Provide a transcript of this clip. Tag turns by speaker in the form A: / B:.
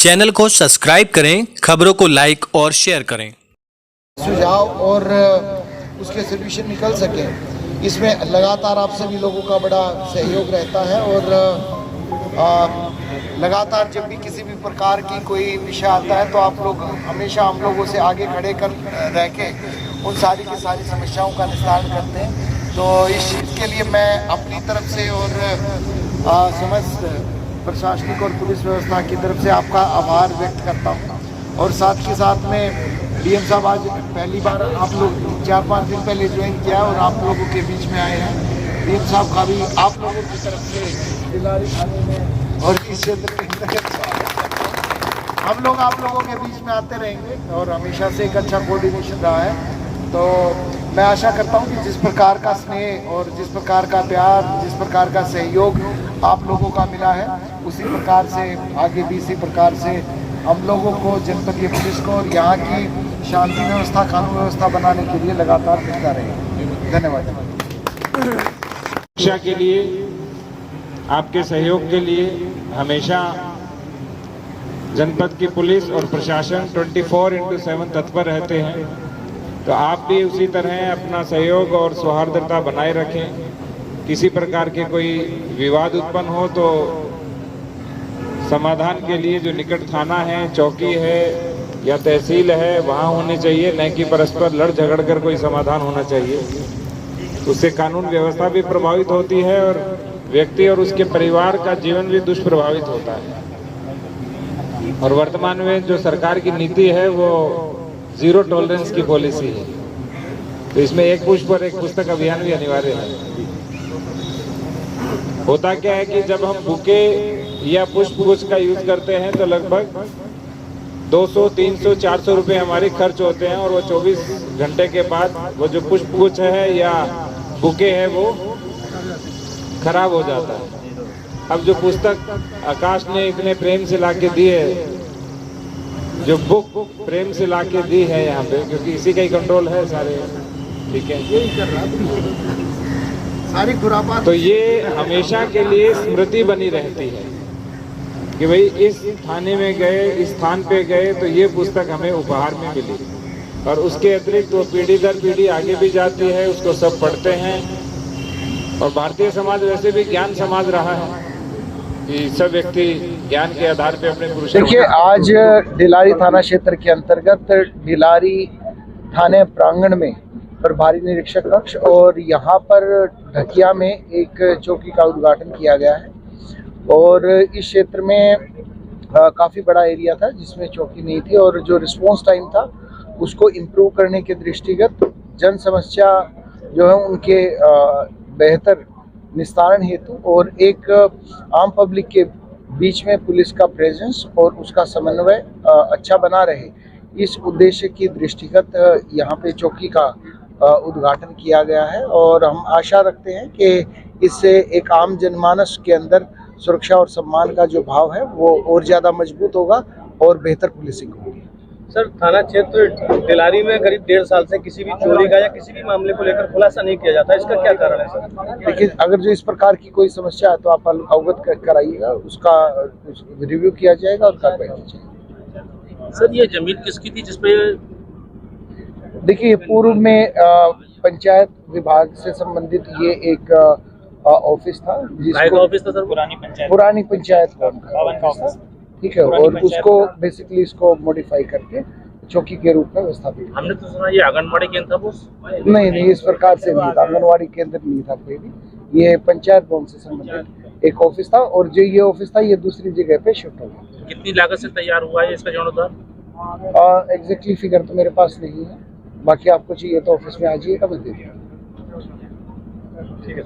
A: Channel को subscribe करें, खबरों को लाइक और शेयर करें।
B: सुझाव और उसके सोल्यूशन निकल सके, इसमें लगातार आप सभी लोगों का बड़ा सहयोग रहता है। और लगातार जब भी किसी भी प्रकार की कोई विषय आता है तो आप लोग हमेशा हम लोगों से आगे खड़े कर रह के उन सारी की सारी समस्याओं का निस्तारण करते हैं। तो इस चीज़ के लिए मैं अपनी तरफ से और समस्त प्रशासनिक और पुलिस व्यवस्था की तरफ से आपका आभार व्यक्त करता हूँ। और साथ के साथ में डीएम साहब आज पहली बार आप लोग 4-5 दिन पहले ज्वाइन किया और आप लोगों के बीच में आए हैं। डीएम साहब का भी आप लोगों की तरफ से दिलारी थाने में और इस क्षेत्र के अंतर्गत हम लोग आप लोगों के बीच में आते रहेंगे और हमेशा से एक अच्छा कोऑर्डिनेशन रहा है। तो मैं आशा करता हूँ कि जिस प्रकार का स्नेह और जिस प्रकार का प्यार, जिस प्रकार का सहयोग आप लोगों का मिला है, उसी प्रकार से आगे भी इसी प्रकार से हम लोगों को, जनपदीय पुलिस को और यहाँ की शांति व्यवस्था, कानून व्यवस्था बनाने के लिए लगातार मिलता रहेगा। धन्यवाद।
C: शिक्षा के लिए, आपके सहयोग के लिए हमेशा जनपद की पुलिस और प्रशासन 24/7 तत्पर रहते हैं। तो आप भी उसी तरह अपना सहयोग और सौहार्दता बनाए रखें। किसी प्रकार के कोई विवाद उत्पन्न हो तो समाधान के लिए जो निकट थाना है, चौकी है या तहसील है, वहाँ होने चाहिए, न कि परस्पर लड़ झगड़ कर कोई समाधान होना चाहिए। उससे कानून व्यवस्था भी प्रभावित होती है और व्यक्ति और उसके परिवार का जीवन भी दुष्प्रभावित होता है। और वर्तमान में जो सरकार की नीति है वो जीरो टॉलरेंस की पॉलिसी है। तो इसमें एक पुष्प और एक पुस्तक अभियान भी अनिवार्य है। होता क्या है कि जब हम बुके या पुष्प गुच्छ का यूज करते हैं तो लगभग 200, 300, 400 रुपये हमारे खर्च होते हैं और वो 24 घंटे के बाद वो जो पुष्प गुच्छ है या बुके है वो खराब हो जाता है। अब जो पुस्तक आकाश ने इतने प्रेम से लाके दी है, जो बुक प्रेम से लाके दी है यहाँ पे, क्योंकि इसी का ही कंट्रोल है सारे, ठीक है,
B: सारी खुरापात,
C: तो ये हमेशा के लिए स्मृति बनी रहती है कि भाई इस थाने में गए, इस स्थान पे गए तो ये पुस्तक हमें उपहार में मिली। और उसके अतिरिक्त वो पीढ़ी दर पीढ़ी आगे भी जाती है, उसको सब पढ़ते हैं। और भारतीय समाज वैसे भी ज्ञान समाज रहा है कि सब व्यक्ति ज्ञान के आधार पे अपने पुरुष।
B: देखिए, आज डिलारी थाना क्षेत्र के अंतर्गत डिलारी थाने प्रांगण में प्रभारी निरीक्षक कक्ष और यहाँ पर ढकिया में एक चौकी का उद्घाटन किया गया है। और इस क्षेत्र में काफ़ी बड़ा एरिया था जिसमें चौकी नहीं थी और जो रिस्पॉन्स टाइम था उसको इम्प्रूव करने के दृष्टिगत जन समस्या जो है उनके बेहतर निस्तारण हेतु और एक आम पब्लिक के बीच में पुलिस का प्रेजेंस और उसका समन्वय अच्छा बना रहे, इस उद्देश्य की दृष्टिगत यहाँ पे चौकी का उद्घाटन किया गया है। और हम आशा रखते हैं कि इससे एक आम जनमानस के अंदर सुरक्षा और सम्मान का जो भाव है वो और ज़्यादा मजबूत होगा और बेहतर पुलिसिंग होगी।
D: सर, थाना क्षेत्र डिलारी में करीब 1.5 साल से किसी भी चोरी का या किसी भी मामले को लेकर खुलासा नहीं किया जाता, इसका क्या कारण है सर?
B: देखिए, अगर जो इस प्रकार की कोई समस्या है तो आप अवगत कराइएगा, उसका रिव्यू किया जाएगा और कार्रवाई की जाएगी।
D: सर, ये जमीन किसकी थी जिसपे?
B: देखिए, पूर्व में पंचायत विभाग से संबंधित ये एक ऑफिस था जिसको
D: ऑफिस था सर,
B: पुरानी पंचायत भवन का ऑफिस, ठीक है, और उसको बेसिकली इसको मॉडिफाई करके चौकी के रूप में विस्थापित।
D: हमने तो सुना ये आंगनबाड़ी केंद्र था बोस?
B: नहीं, इस प्रकार से नहीं था, आंगनबाड़ी केंद्र नहीं था कोई भी, ये पंचायत भवन से संबंधित एक ऑफिस था और जो ये ऑफिस था ये दूसरी जगह पे शिफ्ट हो गया।
D: कितनी लागत से तैयार हुआ है इसका जीर्णोद्धार?
B: एग्जैक्टली फिगर तो मेरे पास नहीं है, बाकी आपको चाहिए तो ऑफिस में आ जाइएगा, मैं दे दूँगा।